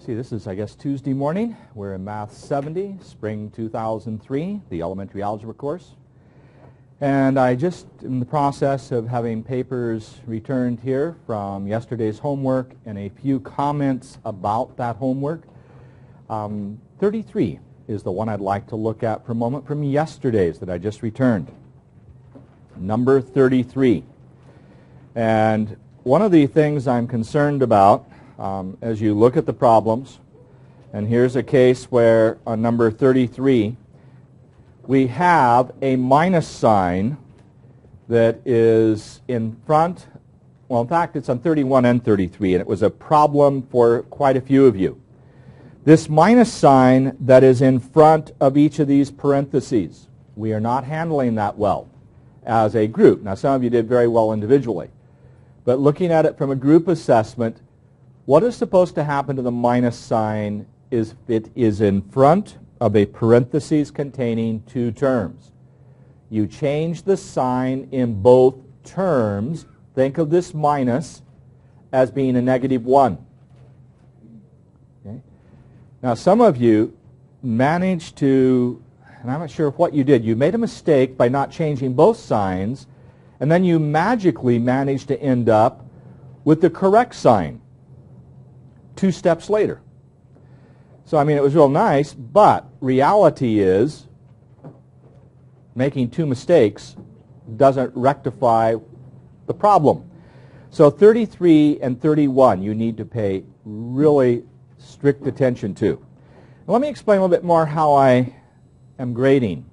See, this is, I guess, Tuesday morning. We're in Math 70, Spring 2003, the elementary algebra course. And I just in the process of having papers returned here from yesterday's homework and a few comments about that homework. 33 is the one I'd like to look at for a moment from yesterday's that I just returned. Number 33. And one of the things I'm concerned about as you look at the problems, and here's a case where on number 33 we have a minus sign that is in front. Well, in fact, it's on 31 and 33, and it was a problem for quite a few of you. This minus sign that is in front of each of these parentheses, we are not handling that well as a group. Now, some of you did very well individually, but looking at it from a group assessment, what is supposed to happen to the minus sign is if it is in front of a parentheses containing two terms. You change the sign in both terms. Think of this minus as being a -1. Okay? Now, some of you managed to, and I'm not sure what you did, you made a mistake by not changing both signs, and then you magically managed to end up with the correct sign 2 steps later. So, I mean, it was real nice, but reality is making 2 mistakes doesn't rectify the problem. So 33 and 31 you need to pay really strict attention to. Now, let me explain a little bit more how I am grading.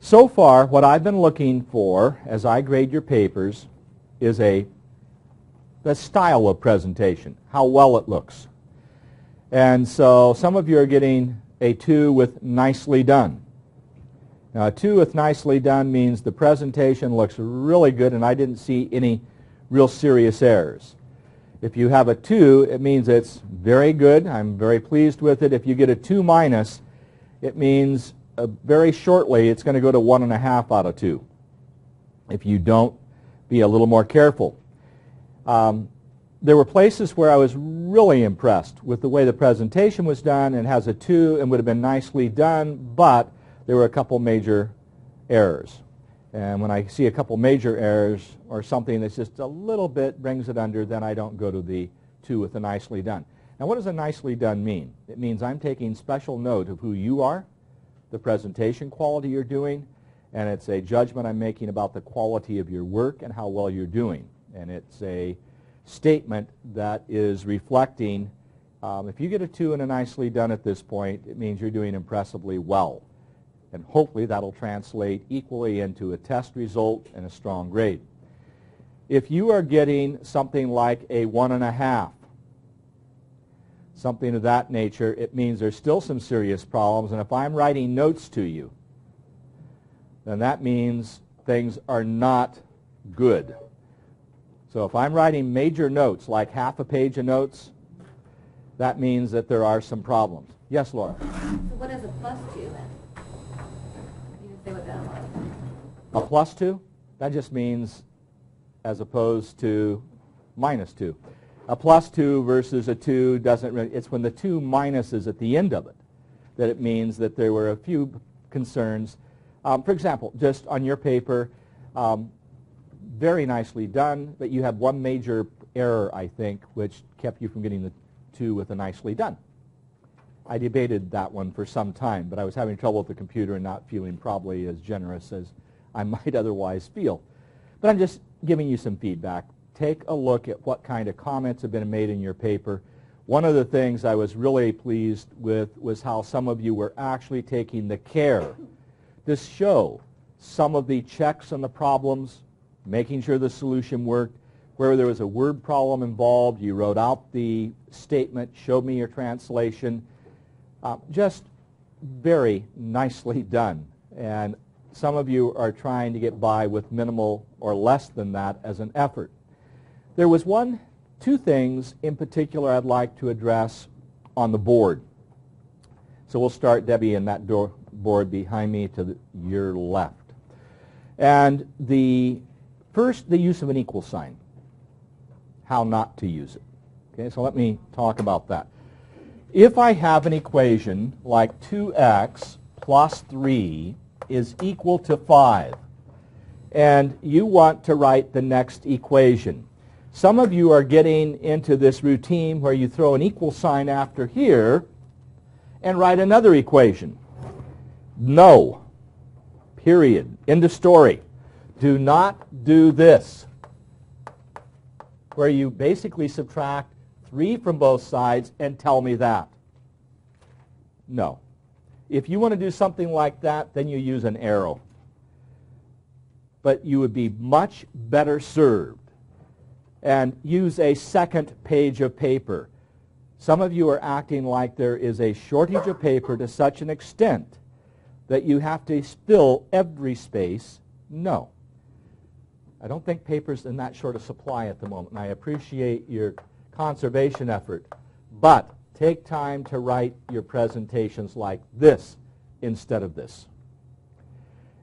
So far, what I've been looking for as I grade your papers is the style of presentation, how well it looks. And so some of you are getting a 2 with nicely done. Now, a 2 with nicely done means the presentation looks really good and I didn't see any real serious errors. If you have a 2, it means it's very good. I'm very pleased with it. If you get a 2 minus, it means very shortly it's going to go to 1.5 out of 2 if you don't be a little more careful. There were places where I was really impressed with the way the presentation was done and has a 2 and would have been nicely done, but there were a couple major errors. And when I see a couple major errors or something that's just a little bit brings it under, then I don't go to the 2 with a nicely done. Now, what does a nicely done mean? It means I'm taking special note of who you are, the presentation quality you're doing, and it's a judgment I'm making about the quality of your work and how well you're doing. And it's a statement that is reflecting, if you get a 2 and a nicely done at this point, it means you're doing impressively well. And hopefully that'll translate equally into a test result and a strong grade. If you are getting something like a 1.5, something of that nature, it means there's still some serious problems. And if I'm writing notes to you, then that means things are not good. So if I'm writing major notes, like half a page of notes, that means that there are some problems. Yes, Laura? So what is a +2 then? You didn't say what that was. A +2? That just means as opposed to -2. A +2 versus a 2 doesn't really, it's when the 2 minuses at the end of it that it means that there were a few concerns. For example, just on your paper, very nicely done, but you have one major error, I think, which kept you from getting the 2 with a nicely done. I debated that one for some time, but I was having trouble with the computer and not feeling probably as generous as I might otherwise feel. But I'm just giving you some feedback. Take a look at what kind of comments have been made in your paper. One of the things I was really pleased with was how some of you were actually taking the care to show some of the checks on the problems, making sure the solution worked. Where there was a word problem involved, you wrote out the statement, showed me your translation. Just very nicely done. And some of you are trying to get by with minimal or less than that as an effort. There was two things in particular I'd like to address on the board. So we'll start, Debbie, in that board behind me to your left. And first, the use of an equal sign, how not to use it. Okay, so let me talk about that. If I have an equation like 2x plus 3 is equal to 5, and you want to write the next equation, some of you are getting into this routine where you throw an equal sign after here and write another equation. No. Period. End of story. Do not do this, where you basically subtract 3 from both sides and tell me that. No. If you want to do something like that, then you use an arrow. But you would be much better served and use a second page of paper. Some of you are acting like there is a shortage of paper to such an extent that you have to fill every space. No. I don't think paper's in that short a supply at the moment, and I appreciate your conservation effort, but take time to write your presentations like this instead of this.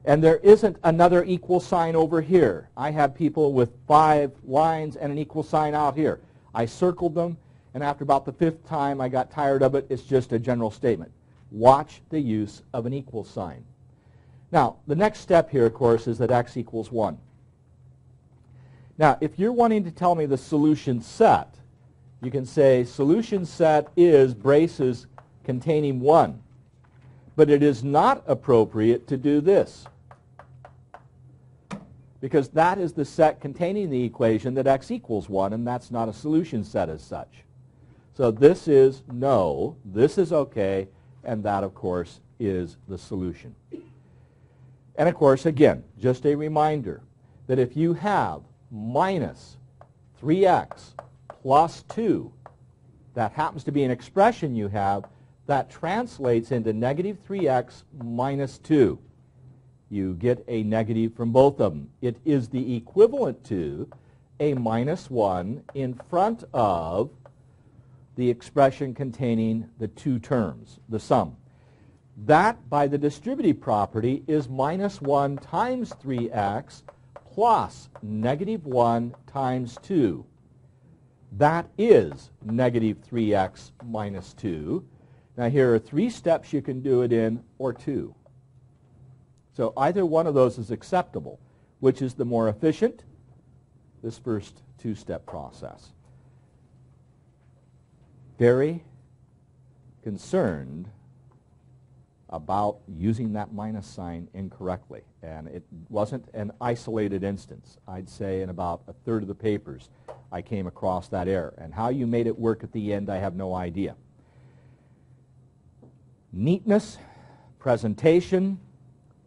And there isn't another equal sign over here. I have people with 5 lines and an equal sign out here. I circled them, and after about the 5th time I got tired of it. It's just a general statement. Watch the use of an equal sign. Now, the next step here, of course, is that x equals 1. Now, if you're wanting to tell me the solution set, you can say solution set is braces containing 1. But it is not appropriate to do this, because that is the set containing the equation that x equals 1, and that's not a solution set as such. So this is no, this is okay, and that, of course, is the solution. And, of course, again, just a reminder that if you have minus 3x plus 2, that happens to be an expression you have, that translates into negative 3x minus 2. You get a negative from both of them. It is the equivalent to a minus 1 in front of the expression containing the 2 terms, the sum. That, by the distributive property, is minus 1 times 3x plus negative 1 times 2. That is negative 3x minus 2. Now here are 3 steps you can do it in, or 2. So either one of those is acceptable. Which is the more efficient? This first 2-step process. Very concerned about using that minus sign incorrectly. And it wasn't an isolated instance. I'd say in about a third of the papers I came across that error. And how you made it work at the end, I have no idea. Neatness, presentation,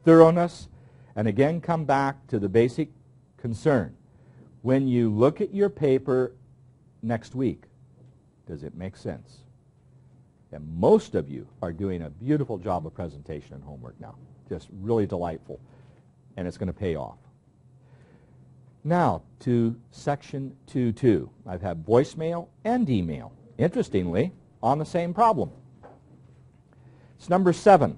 thoroughness, and again come back to the basic concern. When you look at your paper next week, does it make sense? And most of you are doing a beautiful job of presentation and homework now. Just really delightful. And it's going to pay off. Now to section 2.2. I've had voicemail and email, interestingly, on the same problem. It's number 7.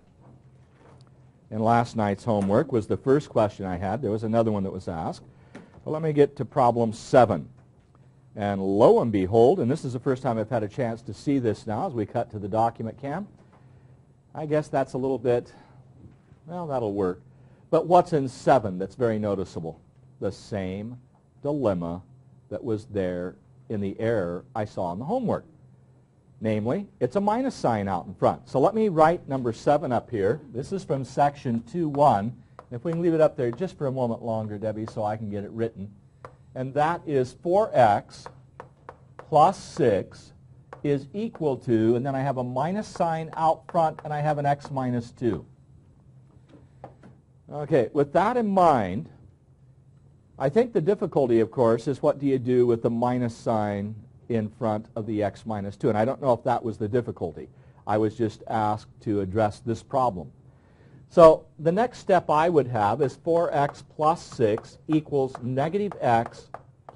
And last night's homework was the first question I had. There was another one that was asked. Well, let me get to problem 7. And lo and behold, and this is the first time I've had a chance to see this now as we cut to the document cam. I guess that's a little bit, well, that'll work. But what's in 7 that's very noticeable? The same dilemma that was there in the error I saw in the homework. Namely, it's a minus sign out in front. So let me write number 7 up here. This is from section 2.1. If we can leave it up there just for a moment longer, Debbie, so I can get it written. And that is 4x plus 6 is equal to, and then I have a minus sign out front, and I have an x minus 2. Okay, with that in mind, I think the difficulty, of course, is what do you do with the minus sign in front of the x minus 2? And I don't know if that was the difficulty. I was just asked to address this problem. So the next step I would have is 4x plus 6 equals negative x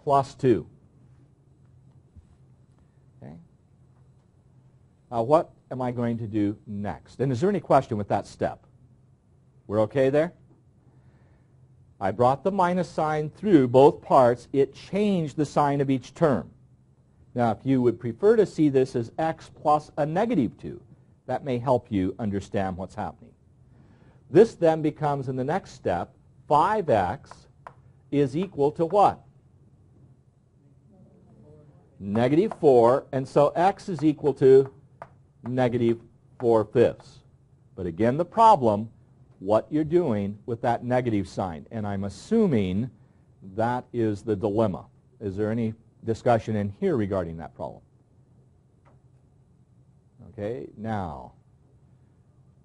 plus 2. Okay. Now what am I going to do next? And is there any question with that step? We're okay there? I brought the minus sign through both parts. It changed the sign of each term. Now, if you would prefer to see this as x plus a negative 2, that may help you understand what's happening. This then becomes, in the next step, 5x is equal to what? Negative 4, and so x is equal to negative 4/5. But again, the problem, what you're doing with that negative sign, and I'm assuming that is the dilemma. Is there any discussion in here regarding that problem? Okay, now,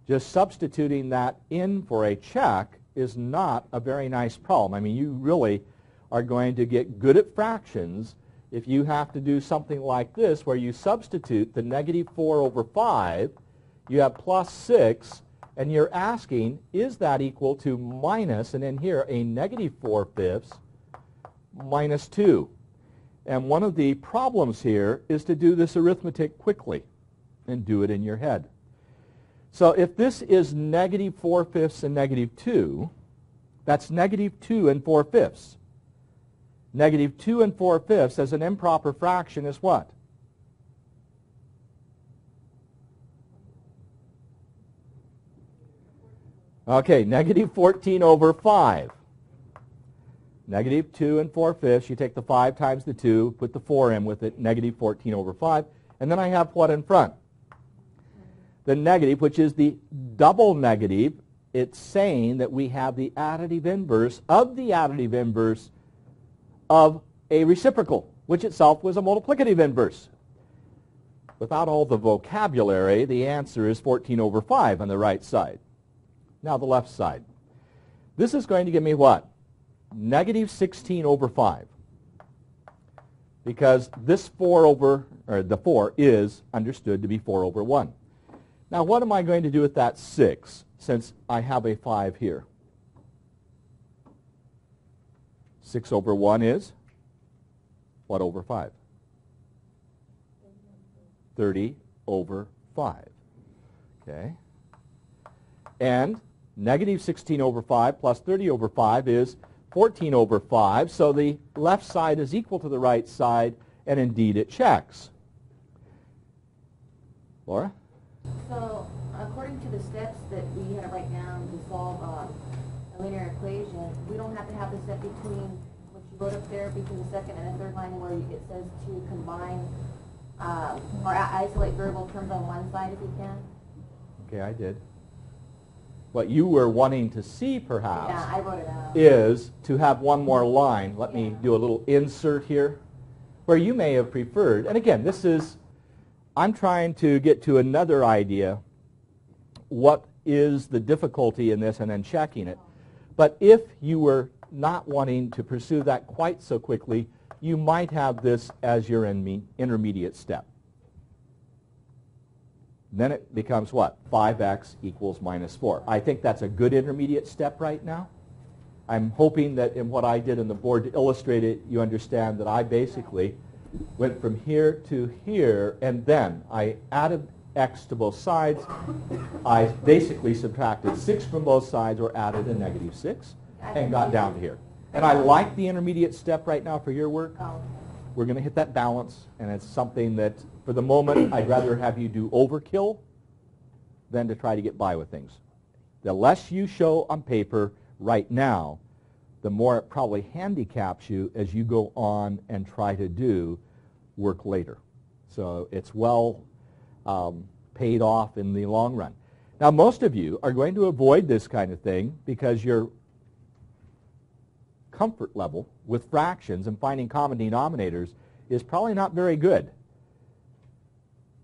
just substituting that in for a check is not a very nice problem. I mean, you really are going to get good at fractions if you have to do something like this, where you substitute the negative 4 over 5, you have plus 6, and you're asking, is that equal to minus, and in here, a negative 4/5 minus 2. And one of the problems here is to do this arithmetic quickly and do it in your head. So if this is negative 4/5 and negative 2, that's negative 2 and 4/5. Negative 2 and 4/5 as an improper fraction is what? Okay, negative 14 over 5. Negative 2 and 4/5, you take the 5 times the 2, put the 4 in with it, negative 14 over 5, and then I have what in front? The negative, which is the double negative. It's saying that we have the additive inverse of the additive inverse of a reciprocal, which itself was a multiplicative inverse. Without all the vocabulary, the answer is 14 over 5 on the right side. Now the left side. This is going to give me what? Negative 16 over 5. Because this 4 is understood to be 4 over 1. Now what am I going to do with that 6, since I have a 5 here? 6 over 1 is what over 5? 30 over 5. Okay. And negative 16 over 5 plus 30 over 5 is 14 over 5. So the left side is equal to the right side, and indeed it checks. Laura? So, according to the steps that we had to write down to solve a linear equation, we don't have to have the step between what you wrote up there between the second and the third line where it says to combine or isolate variable terms on one side if you can. Okay, I did. What you were wanting to see, perhaps, yeah, I wrote it out, is to have one more line. Let me do a little insert here, where you may have preferred, and again, this is, I'm trying to get to another idea, what is the difficulty in this, and then checking it. But if you were not wanting to pursue that quite so quickly, you might have this as your intermediate step. Then it becomes what? 5x equals minus 4. I think that's a good intermediate step right now. I'm hoping that in what I did in the board to illustrate it, you understand that I basically went from here to here, and then I added x to both sides. I basically subtracted 6 from both sides, or added a negative 6, and got down to here. And I like the intermediate step right now for your work. We're going to hit that balance, and it's something that, for the moment, I'd rather have you do overkill than to try to get by with things. The less you show on paper right now, the more it probably handicaps you as you go on and try to do work later. So it's well paid off in the long run. Now, most of you are going to avoid this kind of thing because your comfort level with fractions and finding common denominators is probably not very good.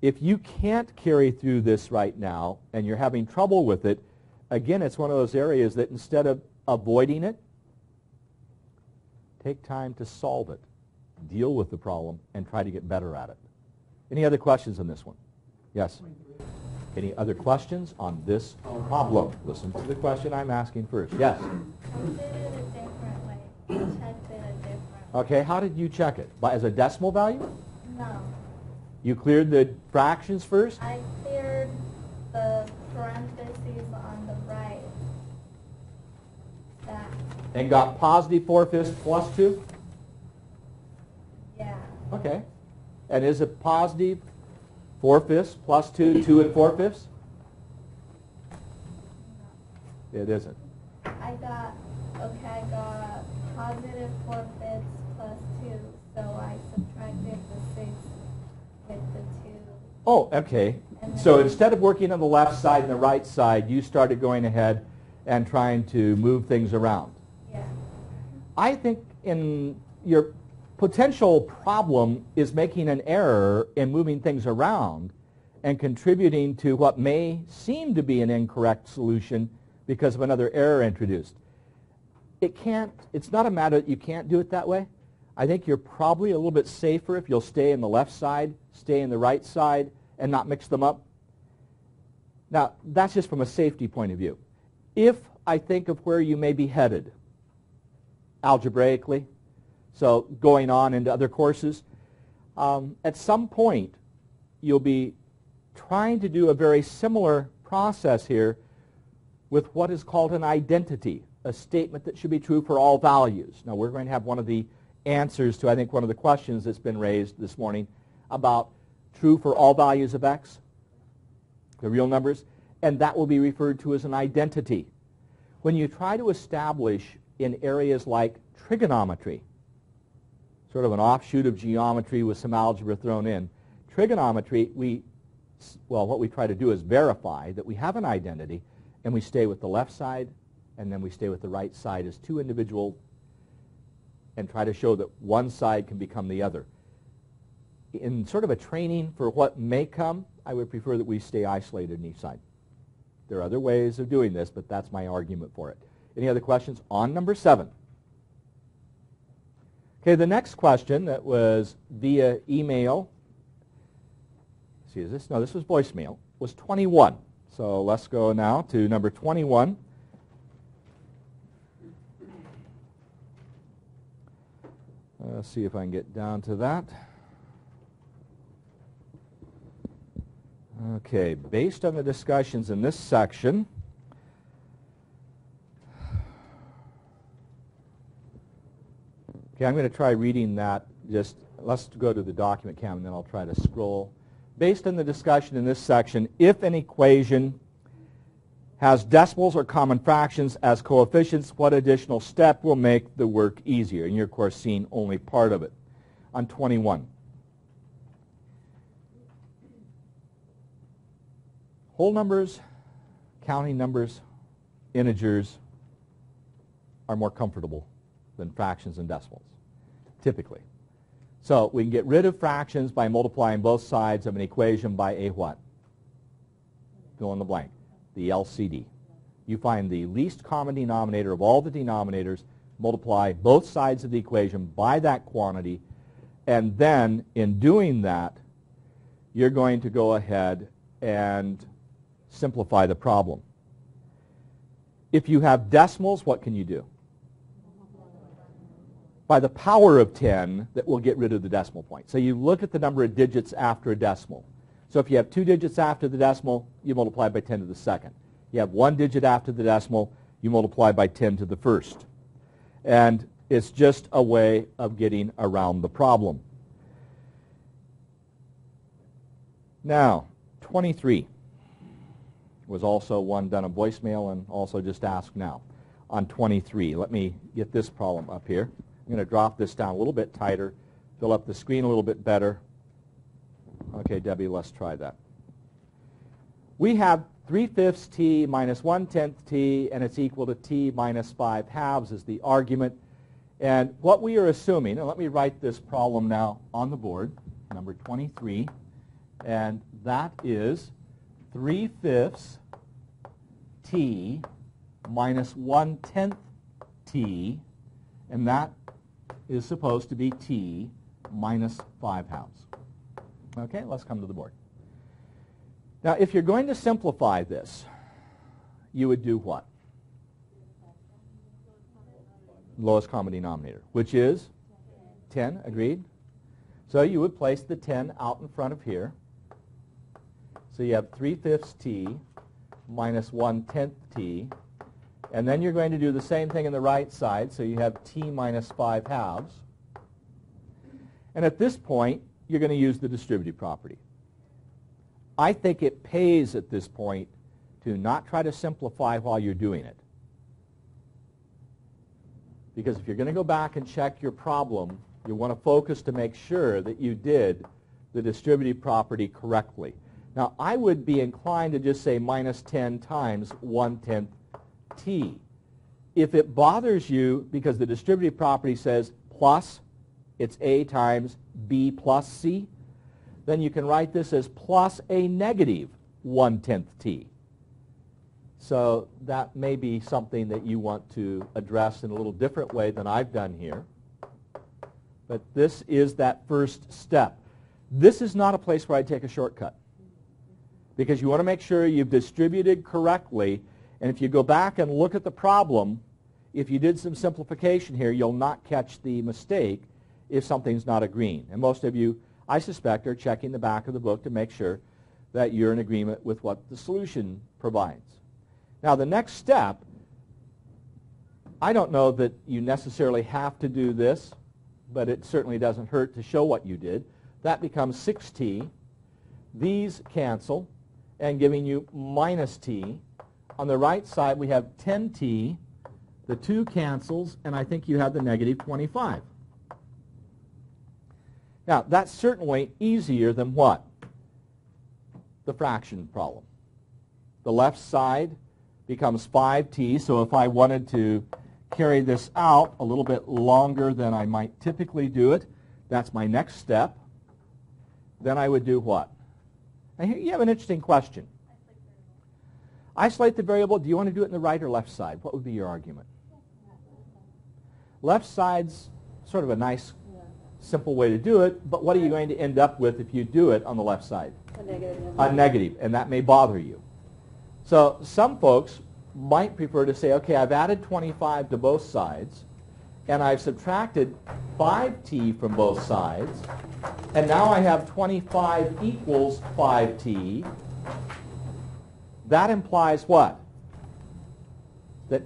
If you can't carry through this right now and you're having trouble with it, again, it's one of those areas that instead of avoiding it, take time to solve it, deal with the problem, and try to get better at it. Any other questions on this one? Yes? Any other questions on this problem? Listen to the question I'm asking first. Yes? Okay, how did you check it? As a decimal value? No. You cleared the fractions first? I cleared the parentheses on the right. That. And got positive 4/5 plus 2? Yeah. Okay. And is it positive 4/5 plus 2, 2 4/5? It isn't. I got positive 4/5 plus 2, so I subtracted the 6 with the 2. Oh, okay. So instead of working on the left side and the right side, you started going ahead and trying to move things around. Yeah. I think in your potential problem is making an error in moving things around and contributing to what may seem to be an incorrect solution because of another error introduced. It's not a matter that you can't do it that way. I think you're probably a little bit safer if you'll stay in the left side, stay in the right side, and not mix them up. Now, that's just from a safety point of view. If I think of where you may be headed algebraically, so going on into other courses, at some point you'll be trying to do a very similar process here with what is called an identity, a statement that should be true for all values. Now, we're going to have one of the answers to, I think, one of the questions that's been raised this morning about true for all values of x, the real numbers, and that will be referred to as an identity. When you try to establish in areas like trigonometry, sort of an offshoot of geometry with some algebra thrown in, trigonometry, what we try to do is verify that we have an identity, and we stay with the left side, and then we stay with the right side as two individual, and try to show that one side can become the other. In sort of a training for what may come, I would prefer that we stay isolated in each side. There are other ways of doing this, but that's my argument for it. Any other questions on number 7? Okay, the next question that was via email, see, is this? No, this was voicemail, was 21. So let's go now to number 21. Let's see if I can get down to that. Okay, based on the discussions in this section, okay, I'm going to try reading that. Just let's go to the document cam, and then I'll try to scroll. Based on the discussion in this section, if an equation has decimals or common fractions as coefficients, what additional step will make the work easier? And you're, of course, seeing only part of it. On 21. Whole numbers, counting numbers, integers are more comfortable than fractions and decimals, typically. So we can get rid of fractions by multiplying both sides of an equation by a what? Fill in the blank. The LCD. You find the least common denominator of all the denominators, multiply both sides of the equation by that quantity, and then in doing that, you're going to go ahead and simplify the problem. If you have decimals, what can you do? By the power of 10, that will get rid of the decimal point. So you look at the number of digits after a decimal. So if you have 2 digits after the decimal, you multiply by 10 to the second. You have 1 digit after the decimal, you multiply by 10 to the first. And it's just a way of getting around the problem. Now, 23 was also one done on voicemail and also just asked now. On 23, let me get this problem up here. I'm going to drop this down a little bit tighter, fill up the screen a little bit better. Okay, Debbie, let's try that. We have 3/5 t minus 1/10 t, and it's equal to t minus 5/2 is the argument. And what we are assuming, and let me write this problem now on the board, number 23, and that is 3/5 t minus 1/10 t, and that is supposed to be t minus 5/2. Okay, let's come to the board. Now, if you're going to simplify this, you would do what? Lowest common denominator, which is 10, agreed? So you would place the 10 out in front of here. So you have 3/5 t minus 1/10 t. And then you're going to do the same thing on the right side. So you have t minus 5/2. And at this point, you're going to use the distributive property. I think it pays at this point to not try to simplify while you're doing it. Because if you're going to go back and check your problem, you want to focus to make sure that you did the distributive property correctly. Now, I would be inclined to just say minus 10 times 1/10 t. If it bothers you because the distributive property says plus, it's a times b plus c, then you can write this as plus a negative 1/10 t. So that may be something that you want to address in a little different way than I've done here. But this is that first step. This is not a place where I take a shortcut, because you want to make sure you've distributed correctly. And if you go back and look at the problem, if you did some simplification here, you'll not catch the mistake if something's not agreeing. And most of you, I suspect, are checking the back of the book to make sure that you're in agreement with what the solution provides. Now, the next step, I don't know that you necessarily have to do this, but it certainly doesn't hurt to show what you did. That becomes 6t. These cancel, and giving you minus t. On the right side, we have 10t. The 2 cancels, and I think you have the negative 25. Now, that's certainly easier than what? The fraction problem. The left side becomes 5t, so if I wanted to carry this out a little bit longer than I might typically do it, that's my next step. Then I would do what? Now here you have an interesting question. Isolate the variable. Do you want to do it in the right or left side? What would be your argument? Left side's sort of a nice, simple way to do it, but what are you going to end up with if you do it on the left side? A negative. A negative, and that may bother you. So some folks might prefer to say, okay, I've added 25 to both sides, and I've subtracted 5t from both sides, and now I have 25 equals 5t. That implies what? That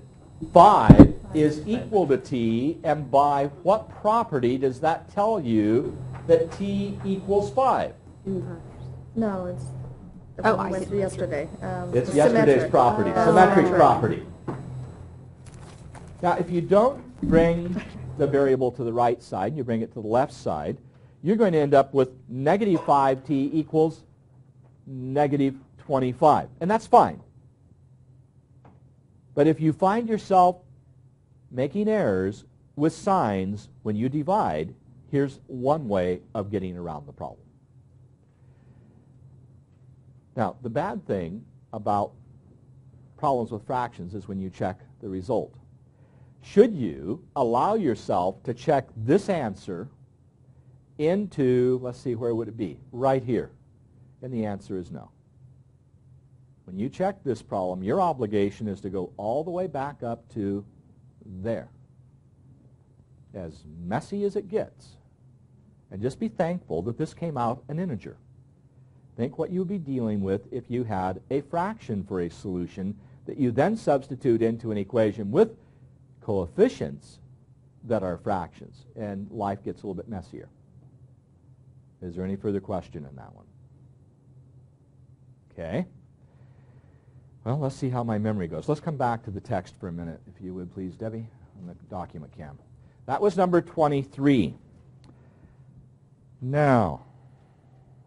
5 is equal to t, and by what property does that tell you that t equals 5? No, it's I went see. through yesterday. It's the yesterday's symmetric. property, symmetric property. Now, if you don't bring the variable to the right side, and you bring it to the left side, you're going to end up with negative 5t equals negative 25. And that's fine. But if you find yourself making errors with signs when you divide, here's one way of getting around the problem. Now, the bad thing about problems with fractions is when you check the result. Should you allow yourself to check this answer into, let's see, where would it be? Right here. And the answer is no. When you check this problem, your obligation is to go all the way back up to there. As messy as it gets. And just be thankful that this came out an integer. Think what you would be dealing with if you had a fraction for a solution that you then substitute into an equation with coefficients that are fractions, and life gets a little bit messier. Is there any further question in that one? Okay. Well, let's see how my memory goes. Let's come back to the text for a minute, if you would please, Debbie, on the document cam. That was number 23. Now,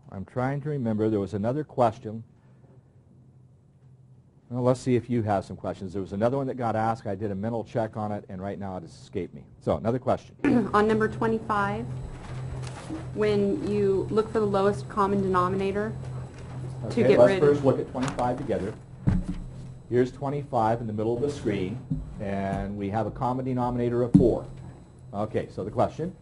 I'm trying to remember, there was another question. Well, let's see if you have some questions. There was another one that got asked. I did a mental check on it, and right now it has escaped me. So, another question. On number 25, when you look for the lowest common denominator to get let's rid first look at 25 together. Here's 25 in the middle of the screen, and we have a common denominator of 4. Okay, so the question?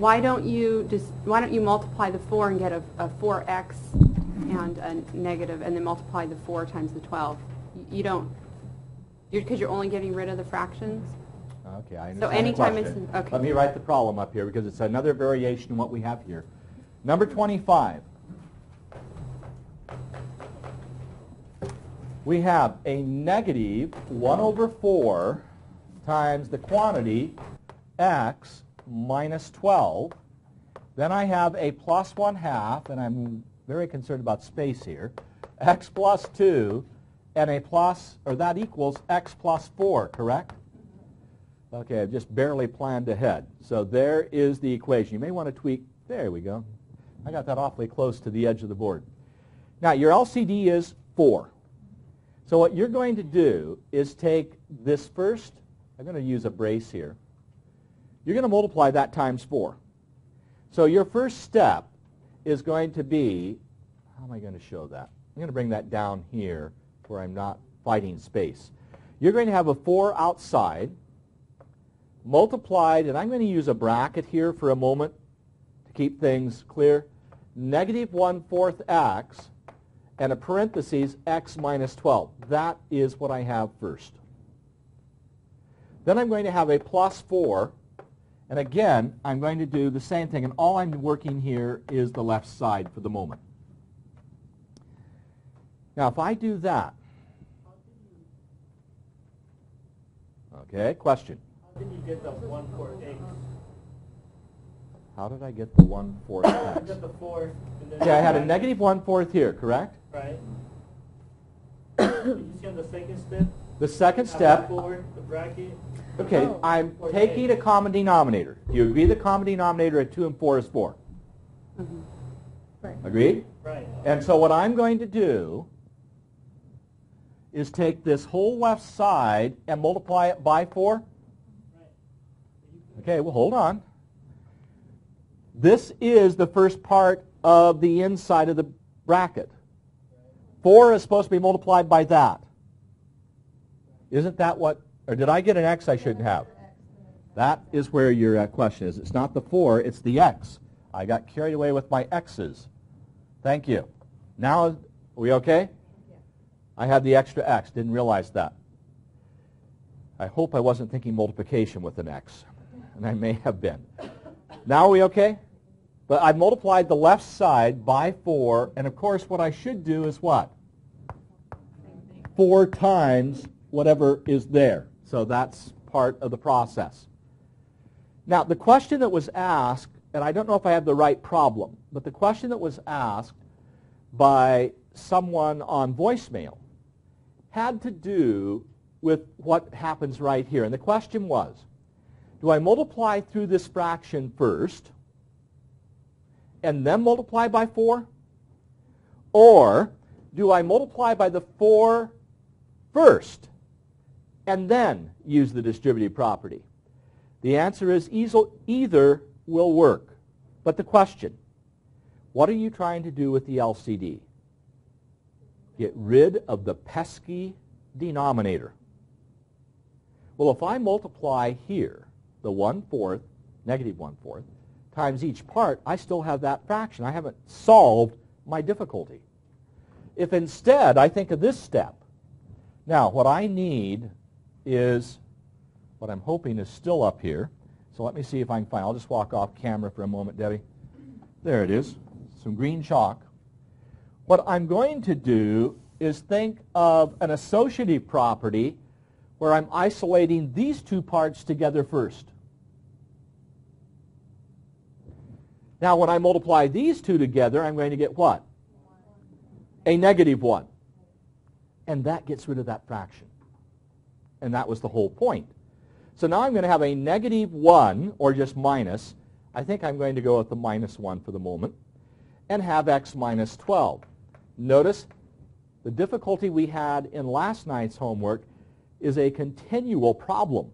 why don't you multiply the 4 and get a 4x and a negative, and then multiply the 4 times the 12? You don't, because you're only getting rid of the fractions. Okay, I understand So anytime the it's question. okay. Let me write the problem up here because it's another variation of what we have here. Number 25. We have a negative 1 over 4 times the quantity x minus 12 Then I have a plus 1/2, and I'm very concerned about space here, x plus 2, and a plus, or that equals x plus 4, correct? Okay, I've just barely planned ahead. So there is the equation. You may want to tweak. There we go. I got that awfully close to the edge of the board. Now, your LCD is 4. So what you're going to do is take this first, I'm going to use a brace here. You're going to multiply that times 4. So your first step is going to be, how am I going to show that? I'm going to bring that down here where I'm not fighting space. You're going to have a 4 outside, multiplied, and I'm going to use a bracket here for a moment to keep things clear, negative 1/4 x, and a parentheses, x minus 12. That is what I have first. Then I'm going to have a plus 4, and again, I'm going to do the same thing, and all I'm working here is the left side for the moment. Now, if I do that, okay, question. How did you get the 1/4 x? How did I get the 1/4 You x? got the 4. And then Okay, I had a negative 1/4 here, correct? Right. You see on the second step? The second Have step, the 4, the bracket. okay, Oh. I'm Or taking a. a common denominator. Do you agree the common denominator at 2 and 4 is 4? Right. Agreed? Right. And so what I'm going to do is take this whole left side and multiply it by 4. Right. Okay, well, hold on. This is the first part of the inside of the bracket. 4 is supposed to be multiplied by that. Isn't that what, or did I get an x I shouldn't have? That is where your question is. It's not the 4, it's the x. I got carried away with my x's. Thank you. Now, are we okay? I had the extra x, didn't realize that. I hope I wasn't thinking multiplication with an x, and I may have been. Now are we okay? But I've multiplied the left side by 4, and of course what I should do is what? 4 times whatever is there. So that's part of the process. Now, the question that was asked, and I don't know if I have the right problem, but the question that was asked by someone on voicemail had to do with what happens right here. And the question was, do I multiply through this fraction first and then multiply by 4? Or do I multiply by the 4 first and then use the distributive property? The answer is either will work. But the question, what are you trying to do with the LCD? Get rid of the pesky denominator. Well, if I multiply here, the 1/4, negative 1/4, times each part, I still have that fraction. I haven't solved my difficulty. If instead I think of this step, now what I need is, what I'm hoping is still up here. So let me see if I can find, I'll just walk off camera for a moment, Debbie. There it is, some green chalk. What I'm going to do is think of an associative property where I'm isolating these two parts together first. Now, when I multiply these two together, I'm going to get what? A negative 1. And that gets rid of that fraction. And that was the whole point. So now I'm going to have a negative 1, or just minus. I think I'm going to go with the minus 1 for the moment, and have x minus 12. Notice the difficulty we had in last night's homework is a continual problem.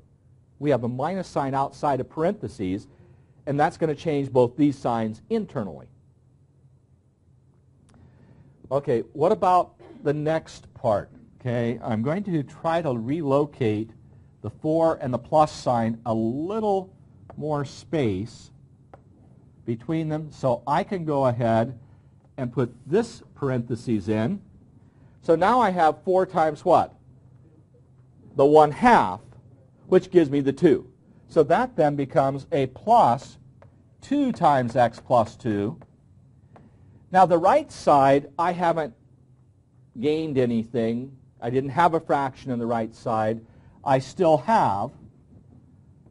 We have a minus sign outside of parentheses, and that's going to change both these signs internally. Okay, what about the next part? Okay, I'm going to try to relocate the 4 and the plus sign a little more space between them, so I can go ahead and put this parentheses in. So now I have 4 times what? The 1/2, which gives me the 2. So that then becomes a plus 2 times x plus 2. Now the right side, I haven't gained anything. I didn't have a fraction on the right side. I still have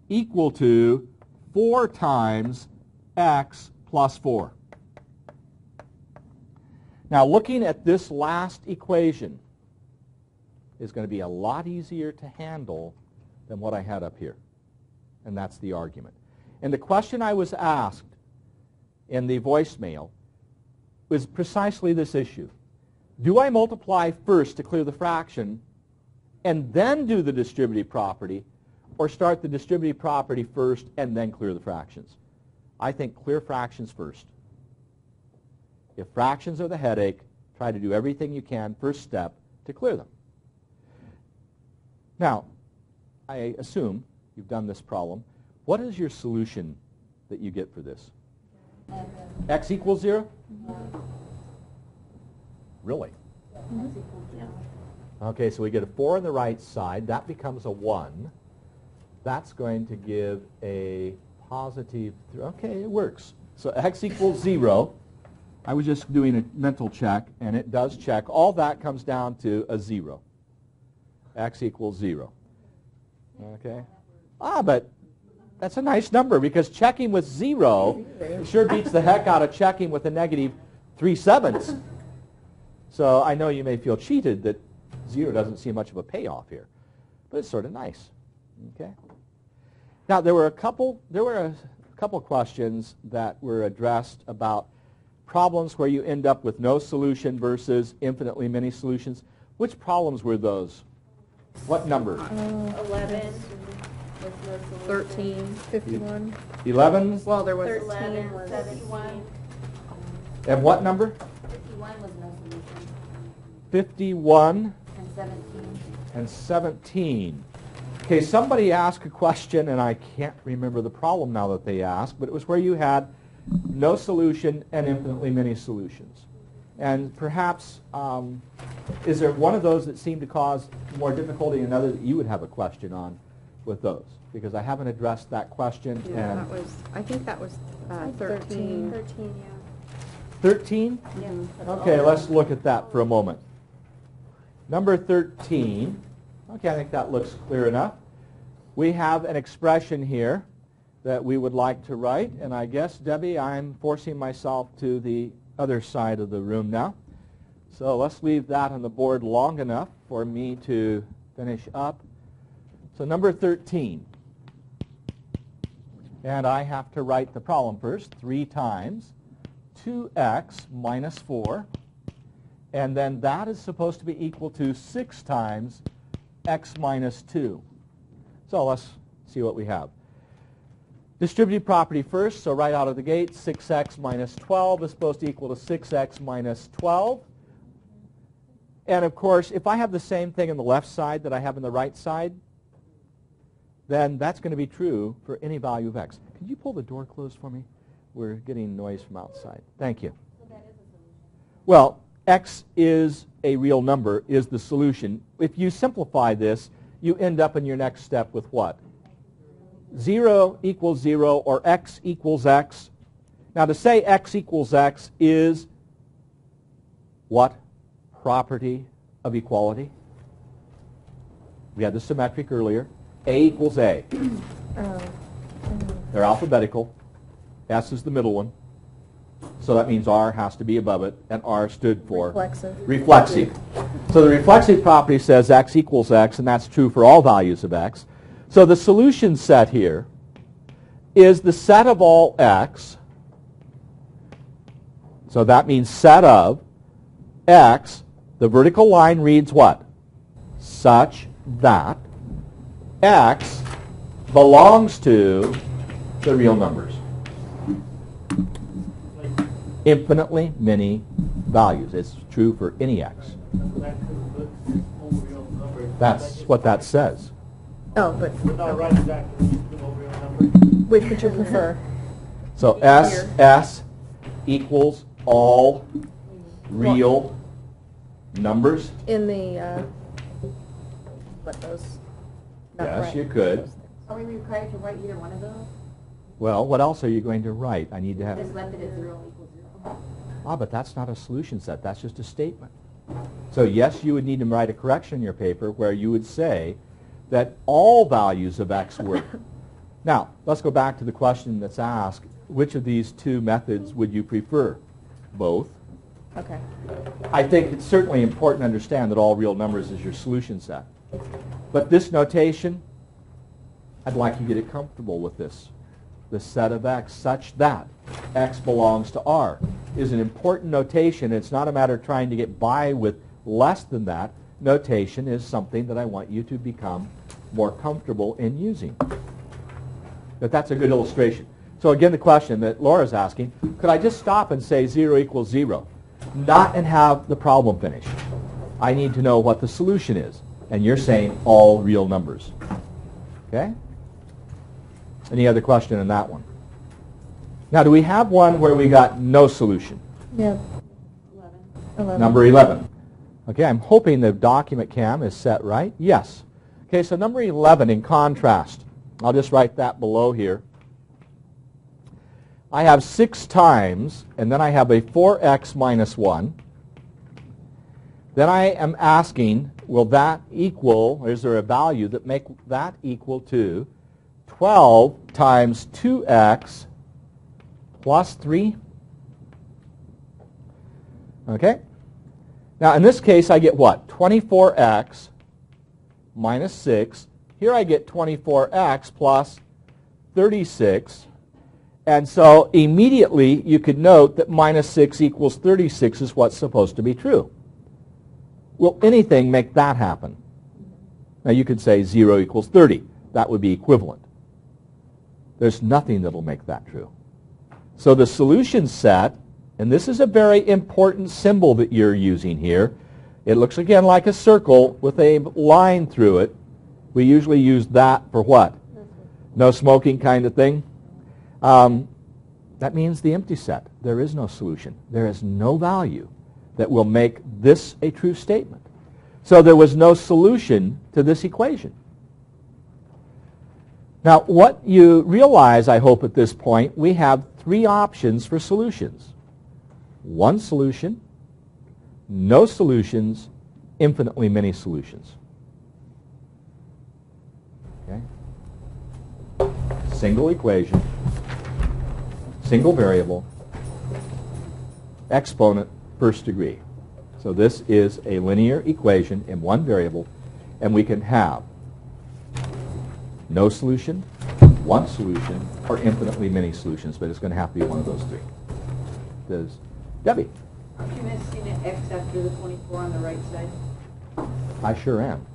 equal to 4 times x plus 4. Now, looking at this last equation is going to be a lot easier to handle than what I had up here. And that's the argument. And the question I was asked in the voicemail was precisely this issue. Do I multiply first to clear the fraction and then do the distributive property, or start the distributive property first and then clear the fractions? I think clear fractions first. If fractions are the headache, try to do everything you can, first step, to clear them. Now, I assume you've done this problem. What is your solution that you get for this? X equals 0? Really? Okay, so we get a 4 on the right side. That becomes a 1. That's going to give a positive, okay, it works. So x equals 0. I was just doing a mental check, and it does check. All that comes down to a 0. X equals 0. Okay? But that's a nice number, because checking with 0 sure beats the heck out of checking with a negative 3/7. So I know you may feel cheated that 0 doesn't seem much of a payoff here, but it's sort of nice. Okay? Now, there were a couple questions that were addressed about problems where you end up with no solution versus infinitely many solutions. Which problems were those? What number? 11. 13, 51. 11? Well, there was 11, 71. And what number? 51 was no solution. 51 And 17. and 17. Okay, somebody asked a question, and I can't remember the problem now that they asked, but it was where you had no solution and infinitely many solutions. And perhaps, is there one of those that seemed to cause more difficulty and another that you would have a question on with those? Because I haven't addressed that question. Yeah, and that was, I think that was 13. 13, yeah. 13? Yeah. Okay, let's look at that for a moment. Number 13. Okay, I think that looks clear enough. We have an expression here that we would like to write, and I guess, Debbie, I'm forcing myself to the other side of the room now. So let's leave that on the board long enough for me to finish up. So number 13. And I have to write the problem first, 3 times 2x minus 4. And then that is supposed to be equal to 6 times x minus 2. So let's see what we have. Distributive property first, so right out of the gate, 6x minus 12 is supposed to equal to 6x minus 12. And of course, if I have the same thing on the left side that I have on the right side, then that's going to be true for any value of x. Could you pull the door closed for me? We're getting noise from outside. Thank you. So that is a solution. Well, x is a real number, is the solution. If you simplify this, you end up in your next step with what? 0 equals 0, or x equals x. Now, to say x equals x is what property of equality? We had the symmetric earlier. A equals A. They're alphabetical. S is the middle one. So that means R has to be above it, and R stood for reflexive. So the reflexive property says x equals x, and that's true for all values of x. So the solution set here is the set of all x. So that means set of x. The vertical line reads what? Such that x belongs to the real numbers. Infinitely many values. It's true for any x. That's what that says. Oh, but Without writing exactly the real number. which would you prefer? So S equals all real numbers. In the, what those? not Yes, right. you could. Are we required to write either one of those? Well, what else are you going to write? I need to have... Just left it at 0 equals 0. But that's not a solution set. That's just a statement. So yes, you would need to write a correction in your paper where you would say that all values of x work. Now, let's go back to the question that's asked. which of these two methods would you prefer? Both. Okay. I think it's certainly important to understand that all real numbers is your solution set. But this notation, I'd like you to get comfortable with this. The set of x such that x belongs to R is an important notation. It's not a matter of trying to get by with less than that. Notation is something that I want you to become more comfortable in using. But that's a good illustration. So again, the question that Laura's asking, could I just stop and say 0 equals 0? Not and have the problem finished. I need to know what the solution is. And you're saying all real numbers. Okay? Any other question on that one? Now, do we have one where we got no solution? Yeah. 11. Number 11. Okay, I'm hoping the document cam is set right. Yes. Okay, so number 11 in contrast. I'll just write that below here. I have 6 times, and then I have a 4x minus 1. Then I am asking, will that equal, or is there a value that make that equal to 12 times 2x plus 3? Okay? Now, in this case, I get what? 24x minus 6. Here I get 24x plus 36. And so immediately you could note that minus 6 equals 36 is what's supposed to be true. Will anything make that happen? Now you could say 0 equals 30. That would be equivalent. There's nothing that will make that true. So the solution set, and this is a very important symbol that you're using here. It looks again like a circle with a line through it. We usually use that for what? No smoking kind of thing. That means the empty set. There is no solution. There is no value that will make this a true statement. So there was no solution to this equation. Now, what you realize, I hope at this point, we have 3 options for solutions. 1 solution, no solutions, infinitely many solutions. Okay? Single equation, single variable, exponent, first degree. So this is a linear equation in 1 variable, and we can have no solution, 1 solution, or infinitely many solutions, but it's going to have to be one of those 3. Does Debbie? Aren't you missing an x after the 24 on the right side? I sure am.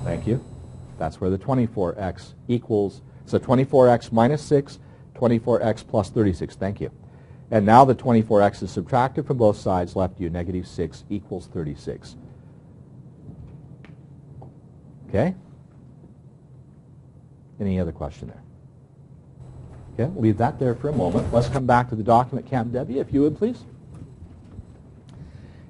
Thank you. That's where the 24x equals. So 24x minus 6, 24x plus 36. Thank you. And now the 24x is subtracted from both sides, left you negative 6 equals 36. Okay? Any other question there? Okay, we'll leave that there for a moment. Let's come back to the document cam, Debbie, if you would, please.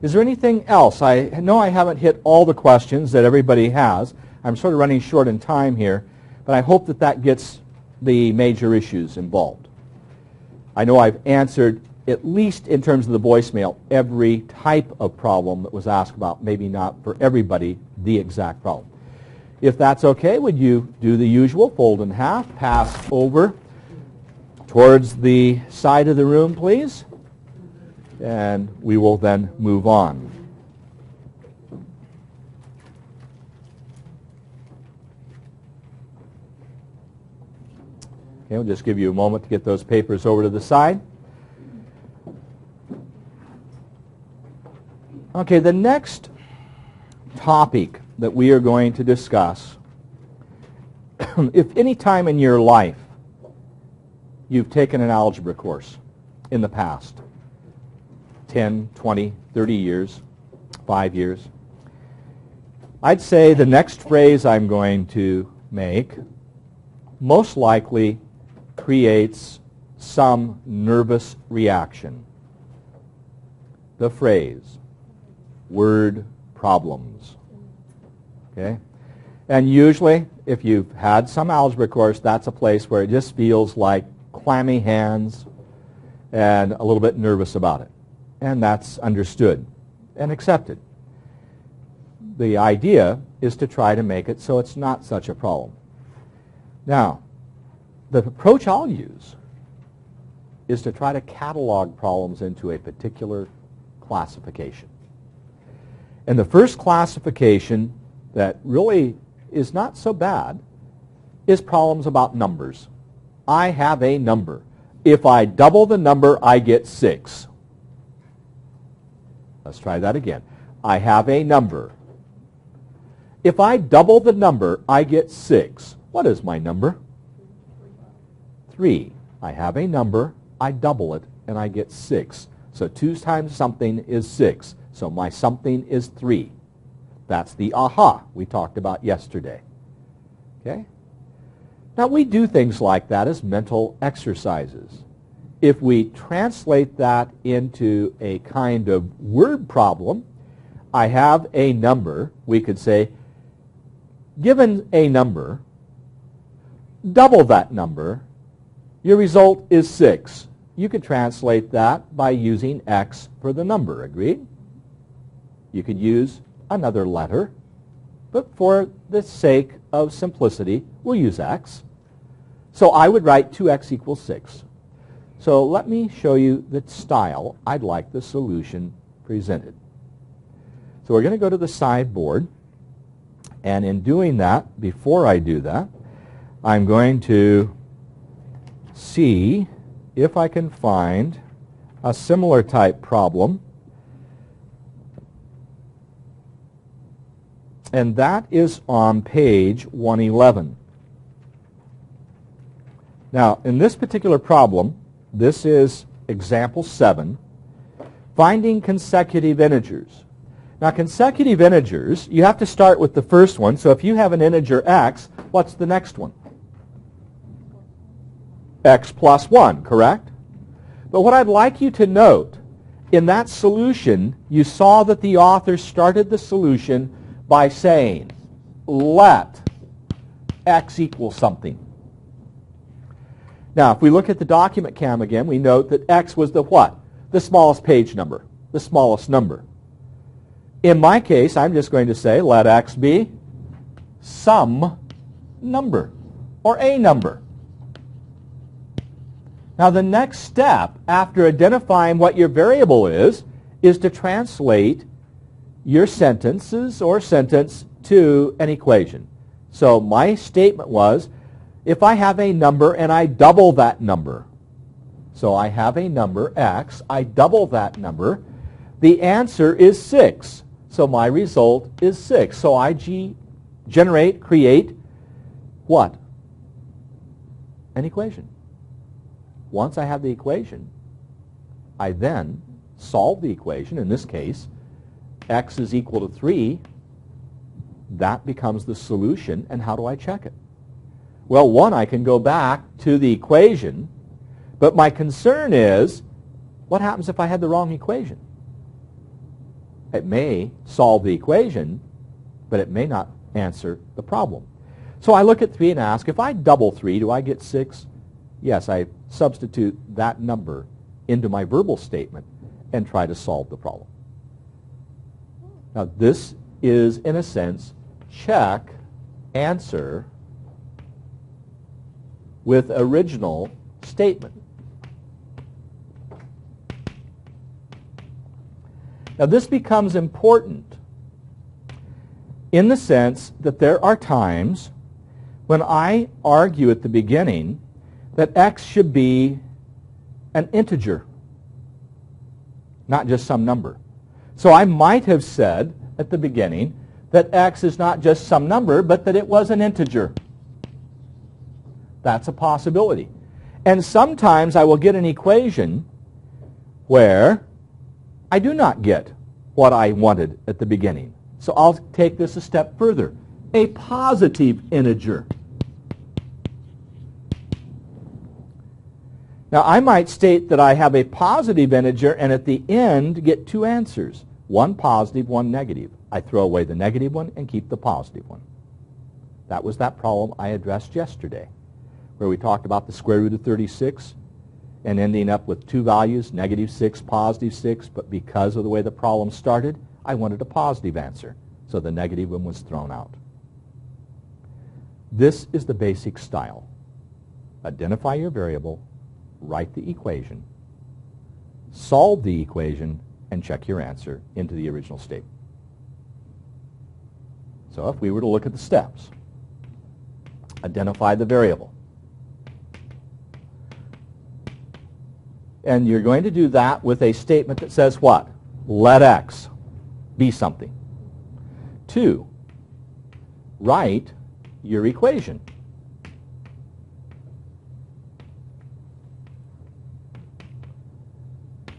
Is there anything else? I know I haven't hit all the questions that everybody has. I'm sort of running short in time here, but I hope that that gets the major issues involved. I know I've answered, at least in terms of the voicemail, every type of problem that was asked about, maybe not for everybody the exact problem. If that's okay, would you do the usual, fold in half, pass over towards the side of the room, please? And we will then move on. Okay, we'll just give you a moment to get those papers over to the side. Okay, the next topic that we are going to discuss, if any time in your life you've taken an algebra course in the past, 10, 20, 30 years, 5 years, I'd say the next phrase I'm going to make most likely creates some nervous reaction. The phrase, word problems. Okay? And usually, if you've had some algebra course, that's a place where it just feels like clammy hands and a little bit nervous about it. And that's understood and accepted. The idea is to try to make it so it's not such a problem. Now, the approach I'll use is to try to catalog problems into a particular classification. And the first classification that really is not so bad is problems about numbers. I have a number. If I double the number, I get 6. Let's try that again. I have a number. If I double the number, I get 6. What is my number? 3. I have a number, I double it, and I get 6. So 2 times something is 6. So my something is 3. That's the aha we talked about yesterday. Okay? Now we do things like that as mental exercises. If we translate that into a kind of word problem, I have a number, we could say, given a number, double that number, your result is 6. You could translate that by using x for the number, agreed? You could use another letter, but for the sake of simplicity, we'll use x. So I would write 2x equals 6. So let me show you the style I'd like the solution presented. So we're going to go to the sideboard, and in doing that, before I do that, I'm going to see if I can find a similar type problem. And that is on page 111. Now, in this particular problem, this is example 7, finding consecutive integers. Now, consecutive integers, you have to start with the first one. So if you have an integer x, what's the next one? X plus 1, correct? But what I'd like you to note, in that solution, you saw that the author started the solution by saying, let x equal something. Now, if we look at the document cam again, we note that x was the what? The smallest page number, the smallest number. In my case, I'm just going to say, let x be some number, or a number. Now, the next step, after identifying what your variable is to translate your sentences or sentence to an equation. So my statement was, if I have a number and I double that number, so I have a number, x, I double that number, the answer is 6. So my result is 6. So I create what? An equation. Once I have the equation, I then solve the equation. In this case, x is equal to 3. That becomes the solution. And how do I check it? Well, one, I can go back to the equation, but my concern is, what happens if I had the wrong equation? It may solve the equation, but it may not answer the problem. So I look at 3 and ask, if I double 3, do I get 6? Yes, I substitute that number into my verbal statement and try to solve the problem. Now, this is, in a sense, check, answer with original statement. Now, this becomes important in the sense that there are times when I argue at the beginning that x should be an integer, not just some number. So I might have said at the beginning that x is not just some number, but that it was an integer. That's a possibility. And sometimes I will get an equation where I do not get what I wanted at the beginning. So I'll take this a step further. A positive integer. Now, I might state that I have a positive integer and at the end get 2 answers. One positive, one negative. I throw away the negative one and keep the positive one. That was that problem I addressed yesterday, where we talked about the square root of 36 and ending up with 2 values, negative 6, positive 6, but because of the way the problem started, I wanted a positive answer, so the negative one was thrown out. This is the basic style. Identify your variable, write the equation, solve the equation, and check your answer into the original statement. So if we were to look at the steps, identify the variable. And you're going to do that with a statement that says what? Let x be something. 2, write your equation.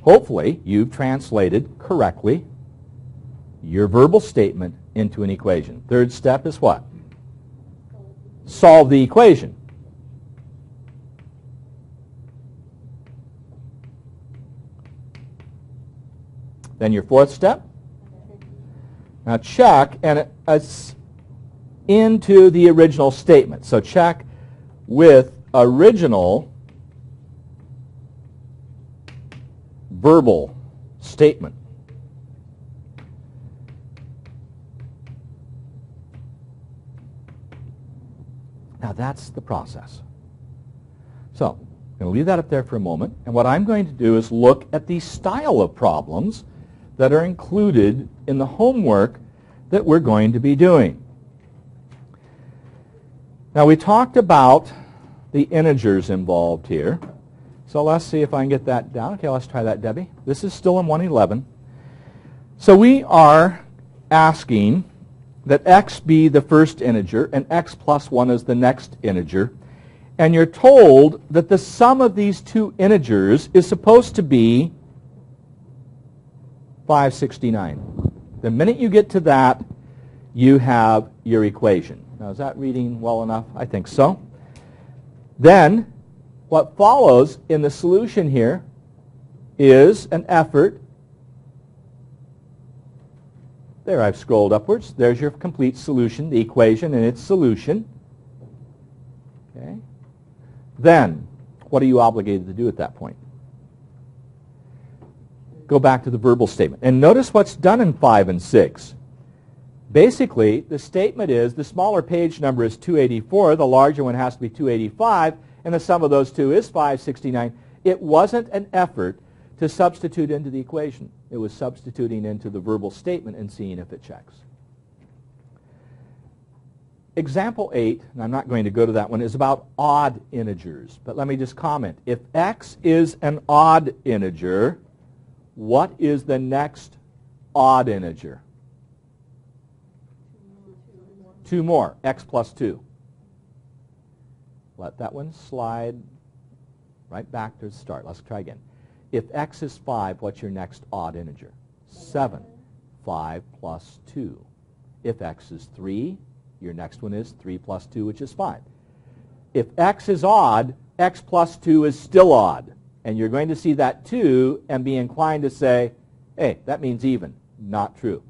Hopefully, you've translated correctly your verbal statement into an equation. Third step is what? Solve the equation. Then your fourth step. Now check, and it's into the original statement. So check with original verbal statement. Now that's the process. So I'm going to leave that up there for a moment. And what I'm going to do is look at the style of problems that are included in the homework that we're going to be doing. Now we talked about the integers involved here. So let's see if I can get that down. Okay, let's try that, Debbie. This is still in 111. So we are asking that x be the first integer and x plus 1 is the next integer. And you're told that the sum of these two integers is supposed to be 569. The minute you get to that, you have your equation. Now, is that reading well enough? I think so. Then, what follows in the solution here is an effort. There, I've scrolled upwards. There's your complete solution, the equation and its solution. Okay. Then, what are you obligated to do at that point? Go back to the verbal statement. And notice what's done in 5 and 6. Basically, the statement is the smaller page number is 284, the larger one has to be 285, and the sum of those two is 569. It wasn't an effort to substitute into the equation. It was substituting into the verbal statement and seeing if it checks. Example 8, and I'm not going to go to that one, is about odd integers. But let me just comment. If x is an odd integer, what is the next odd integer? 2 more, x plus 2. Let that one slide right back to the start. Let's try again. If x is 5, what's your next odd integer? 7. 5 plus 2. If x is 3, your next one is 3 plus 2, which is 5. If x is odd, x plus 2 is still odd. And you're going to see that 2 and be inclined to say, hey, that means even. Not true.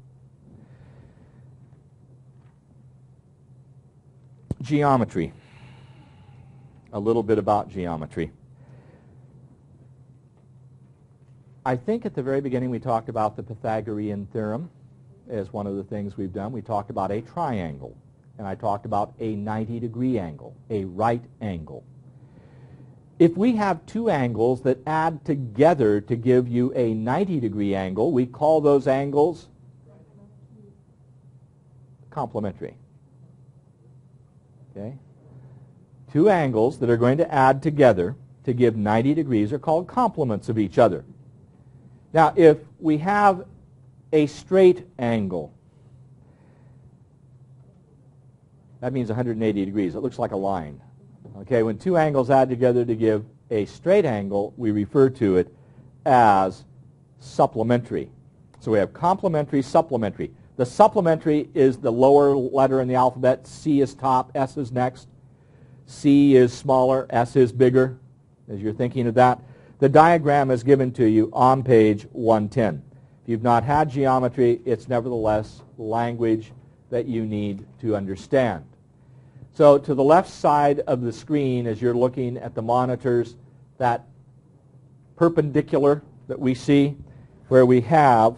Geometry. A little bit about geometry. I think at the very beginning we talked about the Pythagorean theorem as one of the things we've done. We talked about a triangle, and I talked about a 90-degree angle, a right angle. If we have two angles that add together to give you a 90-degree angle, we call those angles complementary. Okay? Two angles that are going to add together to give 90 degrees are called complements of each other. Now, if we have a straight angle, that means 180 degrees. It looks like a line. Okay, when two angles add together to give a straight angle, we refer to it as supplementary. So we have complementary, supplementary. The supplementary is the lower letter in the alphabet. C is top, S is next. C is smaller, S is bigger, as you're thinking of that. The diagram is given to you on page 110. If you've not had geometry, it's nevertheless language that you need to understand. So to the left side of the screen, as you're looking at the monitors, that perpendicular that we see, where we have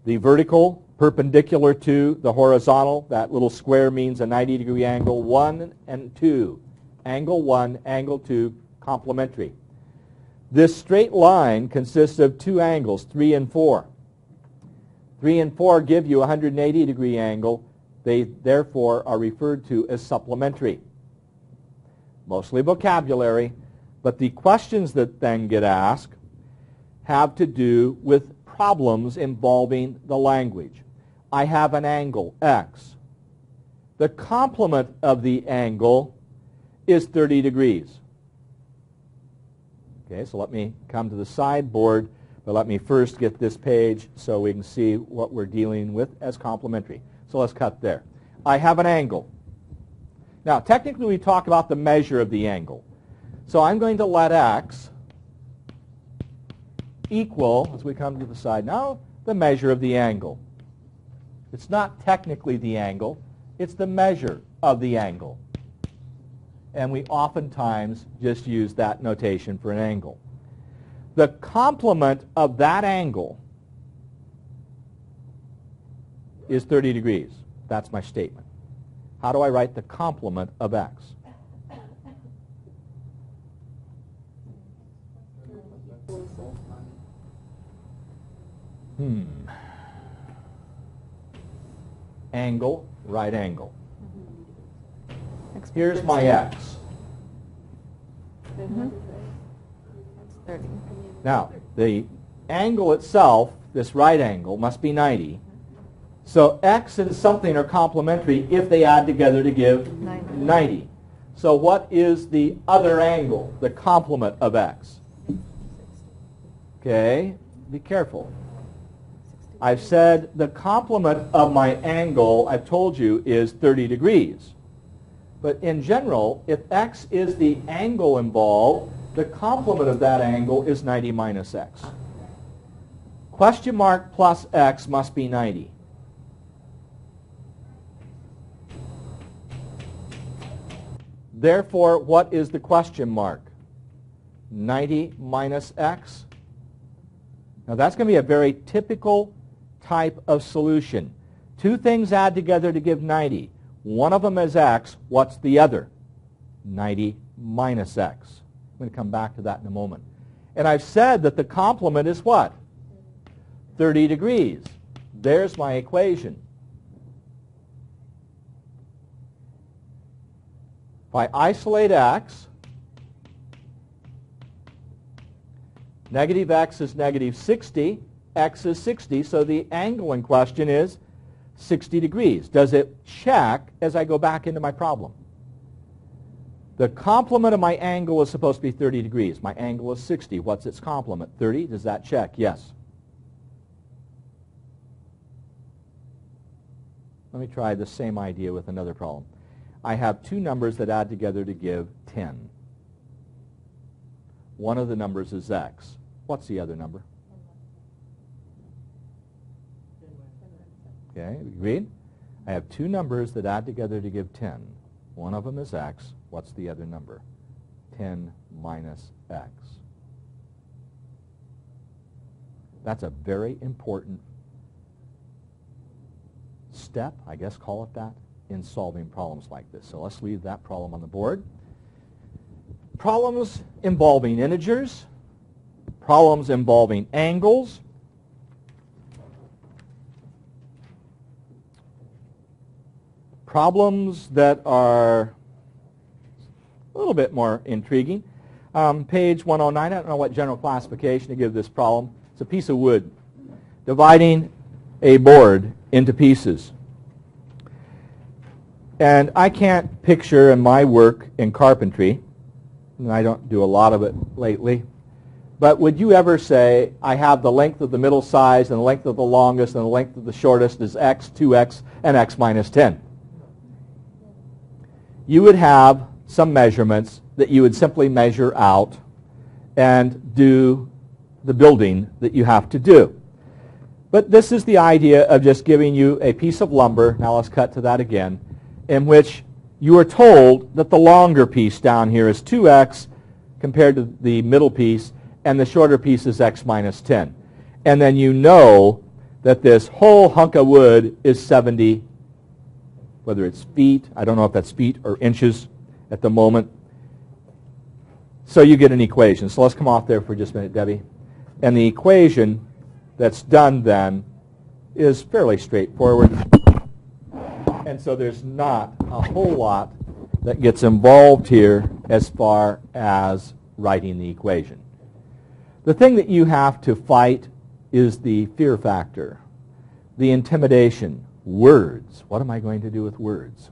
the vertical perpendicular to the horizontal, that little square means a 90-degree angle, 1 and 2. Angle 1, angle 2, complementary. This straight line consists of two angles, 3 and 4. 3 and 4 give you a 180-degree angle. They therefore are referred to as supplementary. Mostly vocabulary, but the questions that then get asked have to do with problems involving the language. I have an angle, x. The complement of the angle is 30 degrees. Okay, so let me come to the sideboard, but let me first get this page so we can see what we're dealing with as complementary. So let's cut there. I have an angle. Now, technically we talk about the measure of the angle. So I'm going to let x equal, as we come to the side now, the measure of the angle. It's not technically the angle, it's the measure of the angle. And we oftentimes just use that notation for an angle. The complement of that angle is 30 degrees. That's my statement. How do I write the complement of x? Angle, right angle. Here's my x. That's 30. Now, the angle itself, this right angle, must be 90. So x and something are complementary if they add together to give 90. So what is the other angle, the complement of x? Okay, be careful. I've said the complement of my angle, I've told you, is 30 degrees. But in general, if x is the angle involved, the complement of that angle is 90 minus x. Question mark plus x must be 90. Therefore, what is the question mark? 90 minus x? Now that's going to be a very typical type of solution. Two things add together to give 90. One of them is x. What's the other? 90 minus x. I'm going to come back to that in a moment. And I've said that the complement is what? 30 degrees. There's my equation. If I isolate x, negative x is negative 60, x is 60, so the angle in question is 60 degrees. Does it check as I go back into my problem? The complement of my angle is supposed to be 30 degrees. My angle is 60. What's its complement? 30. Does that check? Yes. Let me try the same idea with another problem. I have two numbers that add together to give 10. One of the numbers is x. What's the other number? Okay, agreed? I have two numbers that add together to give 10. One of them is x. What's the other number? 10 minus x. That's a very important step, I guess call it that, in solving problems like this. So let's leave that problem on the board. Problems involving integers, problems involving angles, problems that are a little bit more intriguing. Page 109, I don't know what general classification to give this problem. It's a piece of wood dividing a board into pieces. And I can't picture in my work in carpentry, and I don't do a lot of it lately, but would you ever say, I have the length of the middle size and the length of the longest and the length of the shortest is x, 2x, and x minus 10? You would have some measurements that you would simply measure out and do the building that you have to do. But this is the idea of just giving you a piece of lumber, now let's cut to that again, in which you are told that the longer piece down here is 2x compared to the middle piece, and the shorter piece is x minus 10. And then you know that this whole hunk of wood is 70, whether it's feet, I don't know if that's feet or inches at the moment, So you get an equation. So let's come off there for just a minute, Debbie. And the equation that's done then is fairly straightforward. And so there's not a whole lot that gets involved here as far as writing the equation. The thing that you have to fight is the fear factor, the intimidation, words. What am I going to do with words?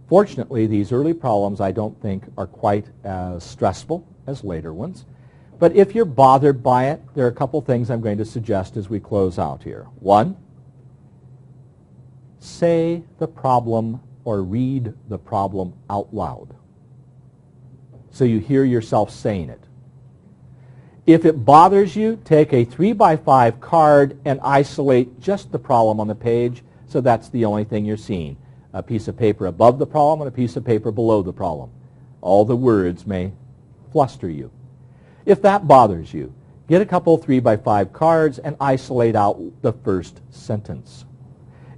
Fortunately, these early problems I don't think are quite as stressful as later ones. But if you're bothered by it, there are a couple things I'm going to suggest as we close out here. One, say the problem or read the problem out loud so you hear yourself saying it. If it bothers you, take a 3x5 card and isolate just the problem on the page, so that's the only thing you're seeing. A piece of paper above the problem and a piece of paper below the problem. All the words may fluster you. If that bothers you, get a couple 3x5 cards and isolate out the first sentence.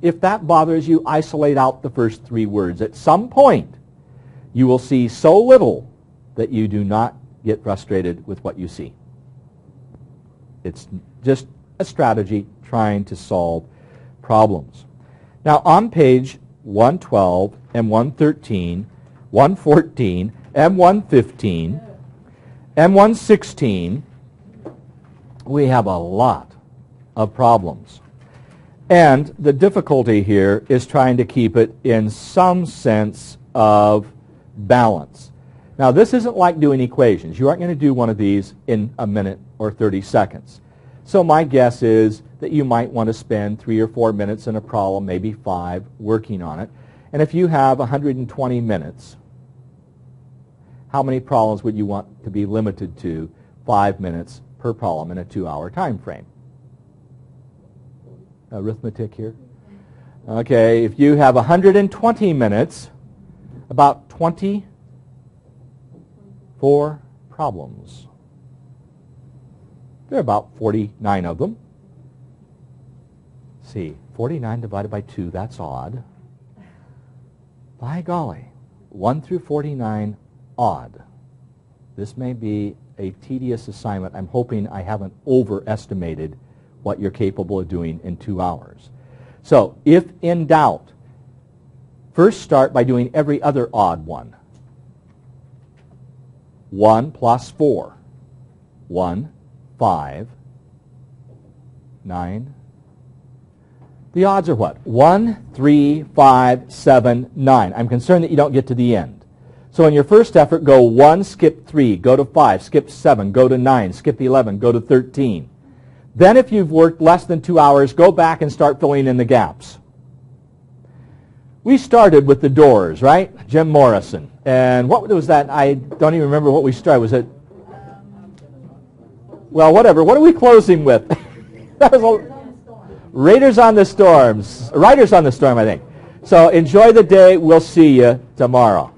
If that bothers you, isolate out the first 3 words. At some point, you will see so little that you do not get frustrated with what you see. It's just a strategy trying to solve problems. Now, on page 112 and 113, 114, and 115, and 116, we have a lot of problems. And the difficulty here is trying to keep it in some sense of balance. Now, this isn't like doing equations. You aren't going to do one of these in a minute or 30 seconds. So my guess is that you might want to spend 3 or 4 minutes in a problem, maybe 5, working on it. And if you have 120 minutes, how many problems would you want to be limited to 5 minutes per problem in a 2-hour time frame? Arithmetic here. Okay, if you have 120 minutes, about 24 problems. There are about 49 of them. Let's see, 49 divided by 2, that's odd. By golly, 1 through 49, odd. This may be a tedious assignment. I'm hoping I haven't overestimated what you're capable of doing in 2 hours. So, if in doubt, first start by doing every other odd one. 1 plus 4. 1, 5, 9. The odds are what? 1, 3, 5, 7, 9. I'm concerned that you don't get to the end. So in your first effort, go 1, skip 3, go to 5, skip 7, go to 9, skip 11, go to 13. Then if you've worked less than 2 hours, go back and start filling in the gaps. We started with the Doors, right? Jim Morrison. And what was that? I don't even remember what we started. Was it? Well, whatever. What are we closing with? That was Riders on the Storm, I think. So enjoy the day. We'll see you tomorrow.